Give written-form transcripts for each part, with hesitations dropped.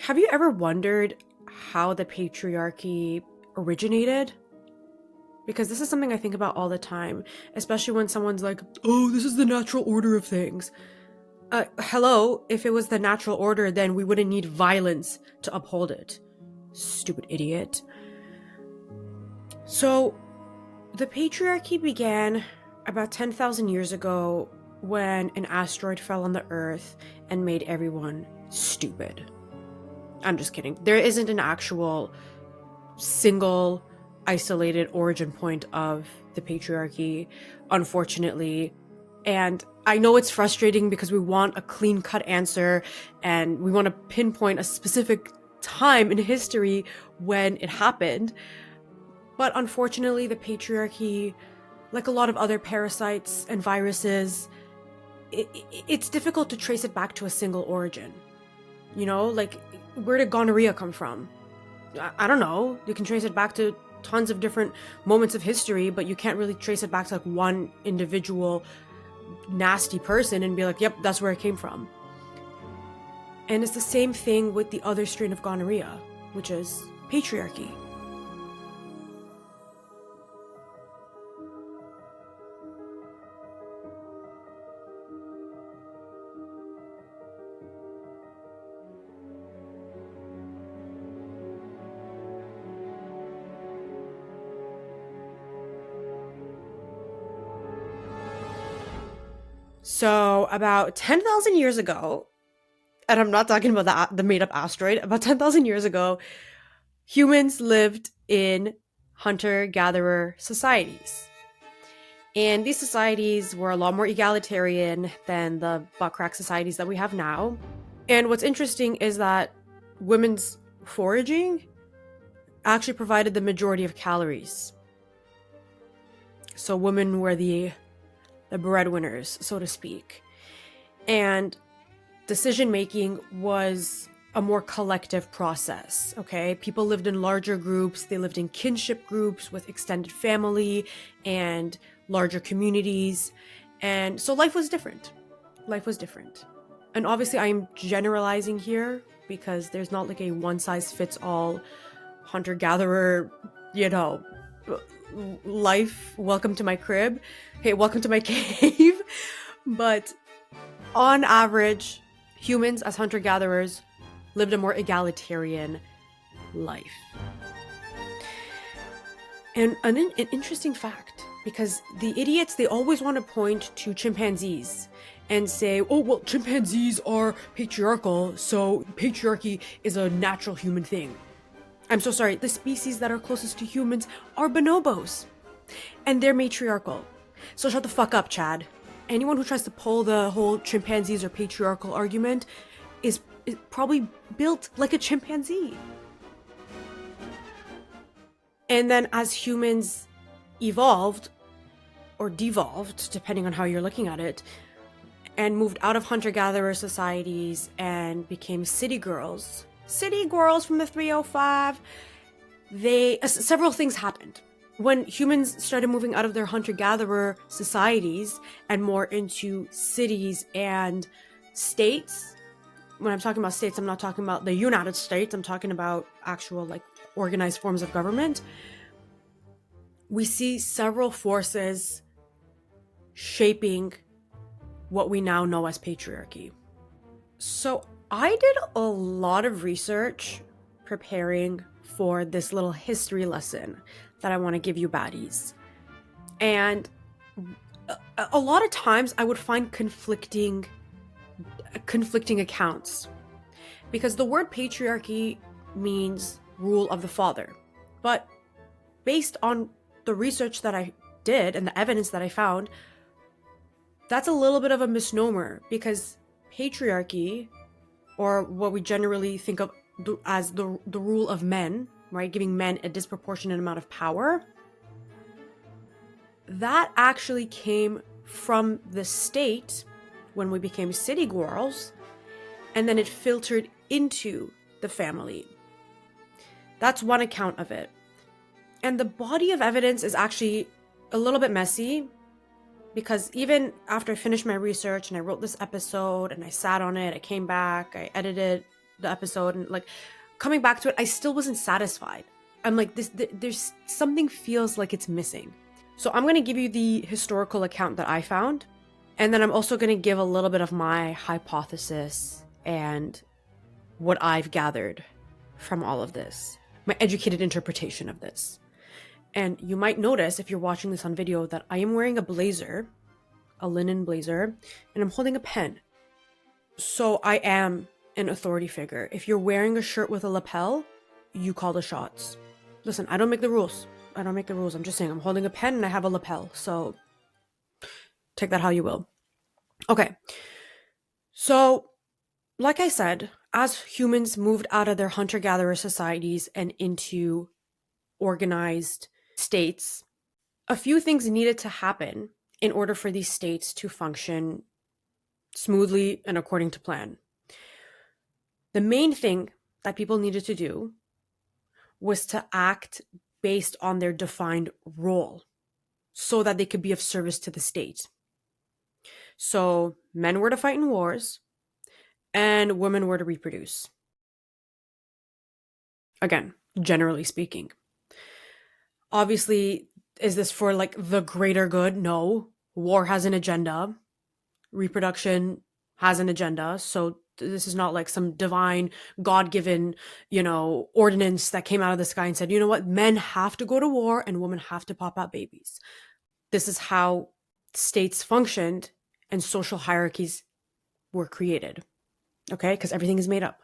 Have you ever wondered how the patriarchy originated? Because this is something I think about all the time, especially when someone's like, oh, this is the natural order of things. Hello, if it was the natural order, then we wouldn't need violence to uphold it. Stupid idiot. So, the patriarchy began about 10,000 years ago when an asteroid fell on the Earth and made everyone stupid. I'm just kidding. There isn't an actual single isolated origin point of the patriarchy, unfortunately. And I know it's frustrating because we want a clean-cut answer and we want to pinpoint a specific time in history when it happened. But unfortunately, the patriarchy, like a lot of other parasites and viruses, it's difficult to trace it back to a single origin. You know, like, where did gonorrhea come from? I don't know. You can trace it back to tons of different moments of history, but you can't really trace it back to like one individual nasty person and be like, yep, that's where it came from. And it's the same thing with the other strain of gonorrhea, which is patriarchy. So about 10,000 years ago, and I'm not talking about the made-up asteroid, about 10,000 years ago, humans lived in hunter-gatherer societies. And these societies were a lot more egalitarian than the butt-crack societies that we have now. And what's interesting is that women's foraging actually provided the majority of calories. So women were the breadwinners, so to speak. And decision-making was a more collective process, okay? People lived in larger groups, they lived in kinship groups with extended family and larger communities. And so life was different. Life was different. And obviously I'm generalizing here because there's not like a one-size-fits-all hunter-gatherer, life. Welcome to my crib. Hey, welcome to my cave. But on average, humans as hunter-gatherers lived a more egalitarian life. And an interesting fact, because the idiots, they always want to point to chimpanzees and say, oh, well, chimpanzees are patriarchal, so patriarchy is a natural human thing. I'm so sorry, the species that are closest to humans are bonobos. And they're matriarchal. So shut the fuck up, Chad. Anyone who tries to pull the whole chimpanzees are patriarchal argument is probably built like a chimpanzee. And then as humans evolved, or devolved, depending on how you're looking at it, and moved out of hunter-gatherer societies and became city girls from the 305, several things happened. When humans started moving out of their hunter-gatherer societies and more into cities and states, when I'm talking about states, I'm not talking about the United States, I'm talking about actual like organized forms of government, we see several forces shaping what we now know as patriarchy. So I did a lot of research preparing for this little history lesson that I want to give you baddies. And a lot of times I would find conflicting accounts, because the word patriarchy means rule of the father. But based on the research that I did and the evidence that I found, that's a little bit of a misnomer, because patriarchy, or what we generally think of as the rule of men, right, giving men a disproportionate amount of power, that actually came from the state when we became city girls, and then it filtered into the family. That's one account of it. And the body of evidence is actually a little bit messy, because even after I finished my research and I wrote this episode and I sat on it, I came back, I edited the episode and like coming back to it, I still wasn't satisfied. I'm like, there's something feels like it's missing. So I'm going to give you the historical account that I found. And then I'm also going to give a little bit of my hypothesis and what I've gathered from all of this, my educated interpretation of this. And you might notice if you're watching this on video that I am wearing a blazer, a linen blazer, and I'm holding a pen. So I am an authority figure. If you're wearing a shirt with a lapel, you call the shots. Listen, I don't make the rules. I'm just saying I'm holding a pen and I have a lapel. So take that how you will. Okay. So like I said, as humans moved out of their hunter-gatherer societies and into organized states, a few things needed to happen in order for these states to function smoothly and according to plan. The main thing that people needed to do was to act based on their defined role so that they could be of service to the state. So men were to fight in wars and women were to reproduce. Again, generally speaking. Obviously, is this for like the greater good? No. War has an agenda. Reproduction has an agenda. So this is not like some divine God-given, ordinance that came out of the sky and said, you know what, men have to go to war and women have to pop out babies. This is how states functioned and social hierarchies were created. Okay, because everything is made up.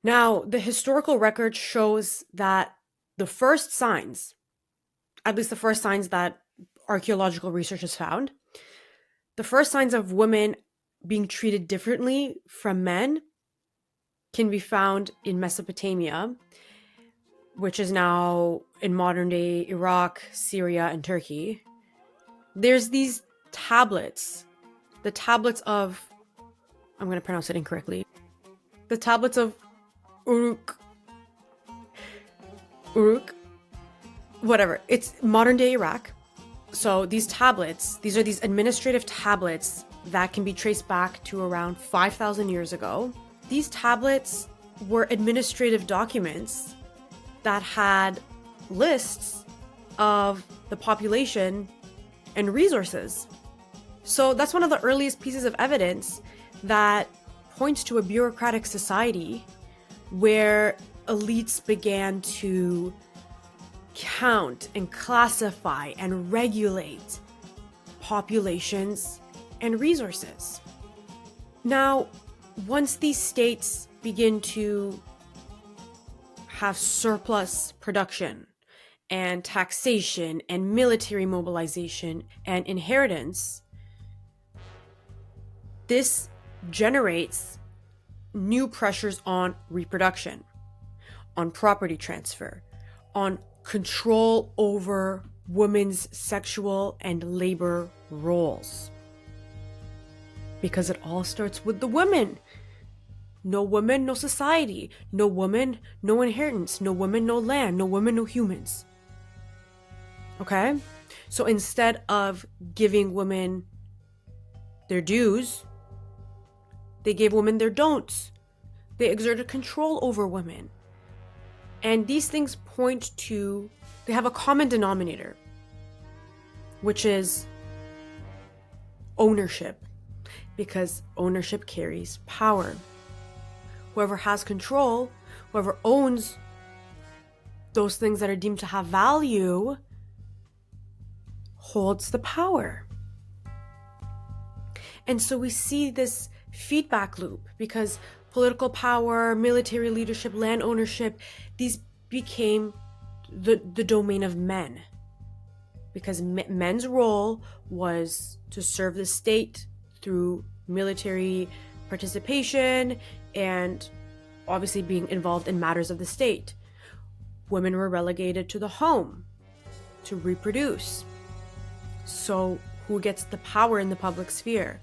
Now, the historical record shows that the first signs, at least the first signs that archaeological research has found, the first signs of women being treated differently from men can be found in Mesopotamia, which is now in modern day Iraq, Syria, and Turkey. There's these tablets, the tablets of, I'm going to pronounce it incorrectly, the tablets of Uruk, whatever. It's modern day Iraq. So these tablets, these are these administrative tablets that can be traced back to around 5,000 years ago. These tablets were administrative documents that had lists of the population and resources. So that's one of the earliest pieces of evidence that points to a bureaucratic society where elites began to count and classify and regulate populations and resources. Now, once these states begin to have surplus production and taxation and military mobilization and inheritance, this generates new pressures on reproduction, on property transfer, on control over women's sexual and labor roles. Because it all starts with the women. No woman, no society. No woman, no inheritance. No woman, no land. No woman, no humans. Okay? So instead of giving women their dues, they gave women their don'ts. They exerted control over women. And these things point to, they have a common denominator, which is ownership, because ownership carries power. Whoever has control, whoever owns those things that are deemed to have value, holds the power. And so we see this feedback loop because political power, military leadership, land ownership, these became the domain of men. Because men's role was to serve the state through military participation and obviously being involved in matters of the state. Women were relegated to the home to reproduce. So who gets the power in the public sphere?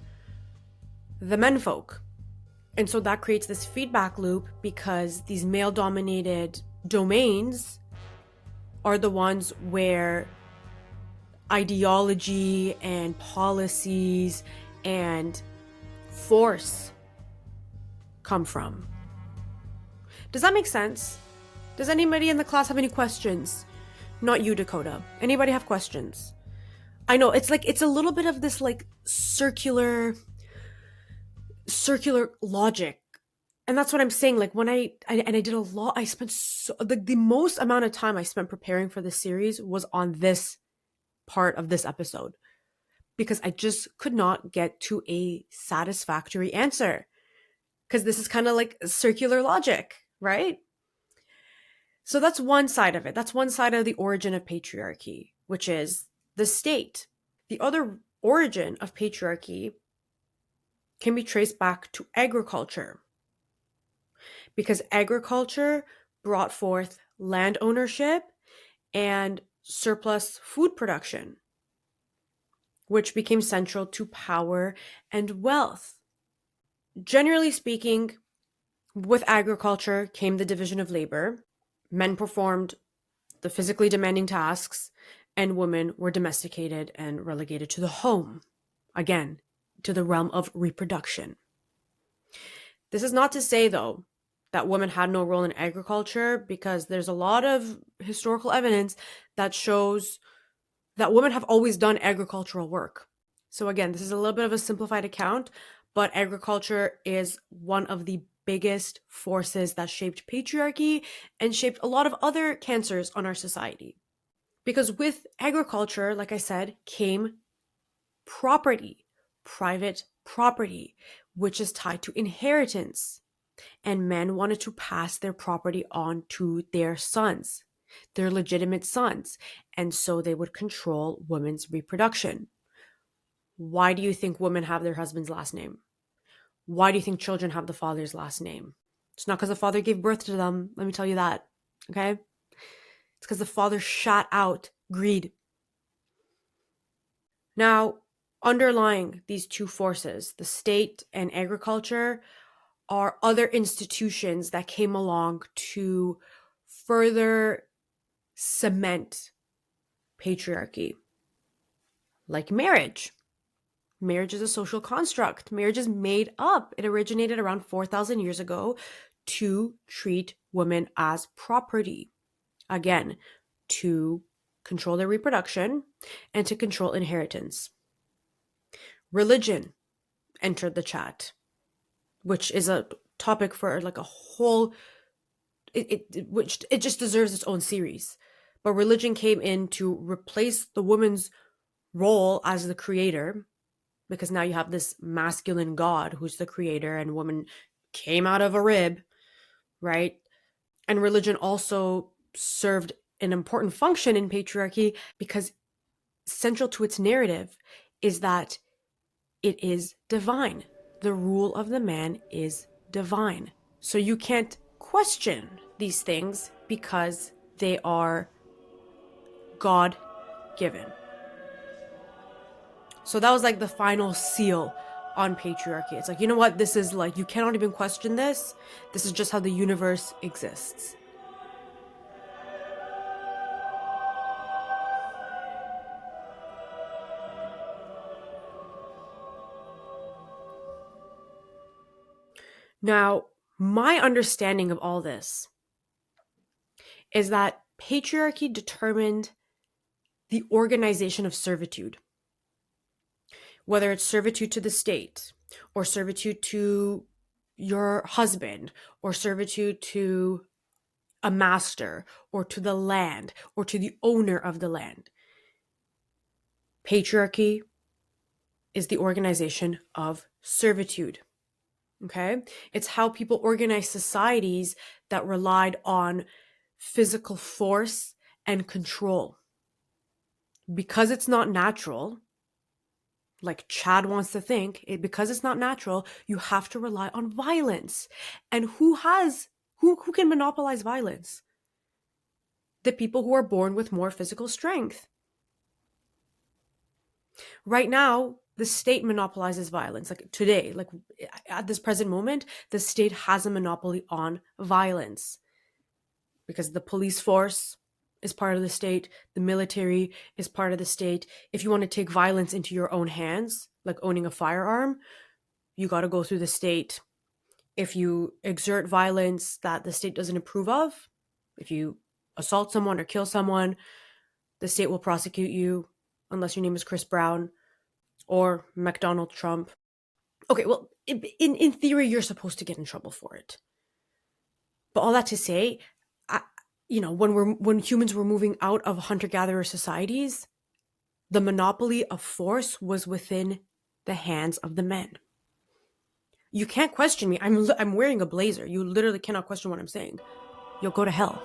The menfolk. And so that creates this feedback loop because these male-dominated domains are the ones where ideology and policies and force come from? Does that make sense? Does anybody in the class have any questions? Not you, Dakota. Anybody have questions? I know it's like, it's a little bit of this like circular logic. And that's what I'm saying. Like when I did a lot, I spent the most amount of time I spent preparing for this series was on this part of this episode, because I just could not get to a satisfactory answer. Because this is kind of like circular logic, right? So that's one side of it. That's one side of the origin of patriarchy, which is the state. The other origin of patriarchy can be traced back to agriculture, because agriculture brought forth land ownership and surplus food production, which became central to power and wealth. Generally speaking, with agriculture came the division of labor. Men performed the physically demanding tasks, and women were domesticated and relegated to the home. Again, to the realm of reproduction. This is not to say, though, that women had no role in agriculture, because there's a lot of historical evidence that shows that women have always done agricultural work. So again, this is a little bit of a simplified account, but agriculture is one of the biggest forces that shaped patriarchy and shaped a lot of other cancers on our society. Because with agriculture, like I said, came property, private property, which is tied to inheritance. And men wanted to pass their property on to their sons, their legitimate sons. And so they would control women's reproduction. Why do you think women have their husband's last name? Why do you think children have the father's last name? It's not because the father gave birth to them. Let me tell you that. Okay? It's because the father shot out greed. Now, underlying these two forces, the state and agriculture, are other institutions that came along to further cement patriarchy, like marriage. Marriage is a social construct. Marriage is made up. It originated around 4,000 years ago to treat women as property. Again, to control their reproduction and to control inheritance. Religion entered the chat, which is a topic for like a whole, which it just deserves its own series. But religion came in to replace the woman's role as the creator, because now you have this masculine god who's the creator, and woman came out of a rib, right? And religion also served an important function in patriarchy, because central to its narrative is that it is divine. The rule of the man is divine. So you can't question these things because they are God-given. So that was like the final seal on patriarchy. It's like, you know what? This is like, you cannot even question this. This is just how the universe exists. Now, my understanding of all this is that patriarchy determined the organization of servitude. Whether it's servitude to the state, or servitude to your husband, or servitude to a master, or to the land, or to the owner of the land. Patriarchy is the organization of servitude. Okay? It's how people organize societies that relied on physical force and control. Because it's not natural, like Chad wants to think, because it's not natural, you have to rely on violence. And who can monopolize violence? The people who are born with more physical strength. Right now, the state monopolizes violence. Like today, like at this present moment, the state has a monopoly on violence, because the police force is part of the state, the military is part of the state. If you want to take violence into your own hands, like owning a firearm, you got to go through the state. If you exert violence that the state doesn't approve of, if you assault someone or kill someone, the state will prosecute you unless your name is Chris Brown or McDonald Trump. Okay, well, in theory, you're supposed to get in trouble for it. But all that to say, when humans were moving out of hunter-gatherer societies, the monopoly of force was within the hands of the men. You can't question me. I'm wearing a blazer. You literally cannot question what I'm saying. You'll go to hell.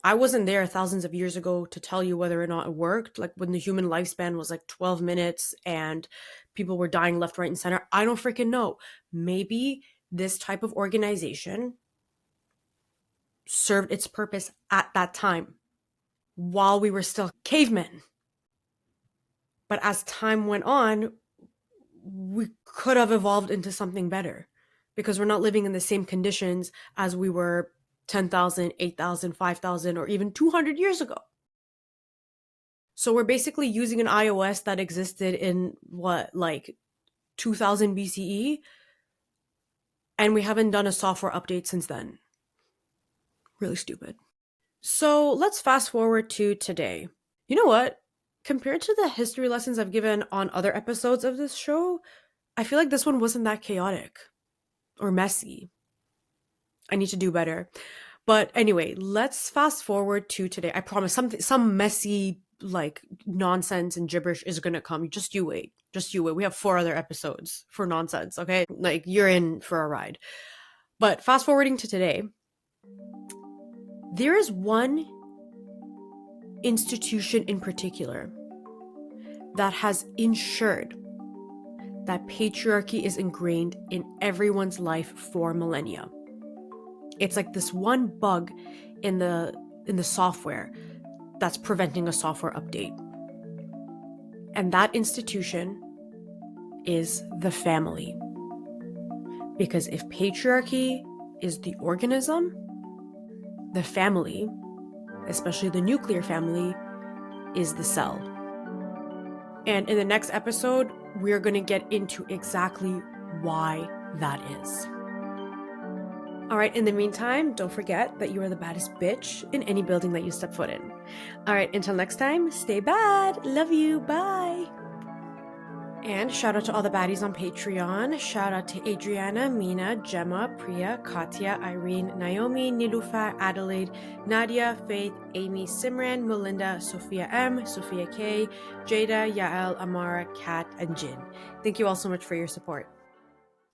I wasn't there thousands of years ago to tell you whether or not it worked. Like when the human lifespan was like 12 minutes and people were dying left, right, and center. I don't freaking know. Maybe this type of organization served its purpose at that time while we were still cavemen. But as time went on, we could have evolved into something better because we're not living in the same conditions as we were 10,000, 8,000, 5,000, or even 200 years ago. So we're basically using an iOS that existed in 2000 BCE, and we haven't done a software update since then. Really stupid. So let's fast forward to today. You know what? Compared to the history lessons I've given on other episodes of this show, I feel like this one wasn't that chaotic or messy. I need to do better. But anyway, let's fast forward to today. I promise some messy nonsense and gibberish is going to come. Just you wait. We have 4 other episodes for nonsense, okay? You're in for a ride. But fast forwarding to today, there is one institution in particular that has ensured that patriarchy is ingrained in everyone's life for millennia. It's like this one bug in the software that's preventing a software update. And that institution is the family. Because if patriarchy is the organism, the family, especially the nuclear family, is the cell. And in the next episode, we're going to get into exactly why that is. All right, in the meantime, don't forget that you are the baddest bitch in any building that you step foot in. All right, until next time, stay bad. Love you. Bye. And shout out to all the baddies on Patreon. Shout out to Adriana, Mina, Gemma, Priya, Katya, Irene, Naomi, Nilufa, Adelaide, Nadia, Faith, Amy, Simran, Melinda, Sophia M, Sophia K, Jada, Yael, Amara, Kat, and Jin. Thank you all so much for your support.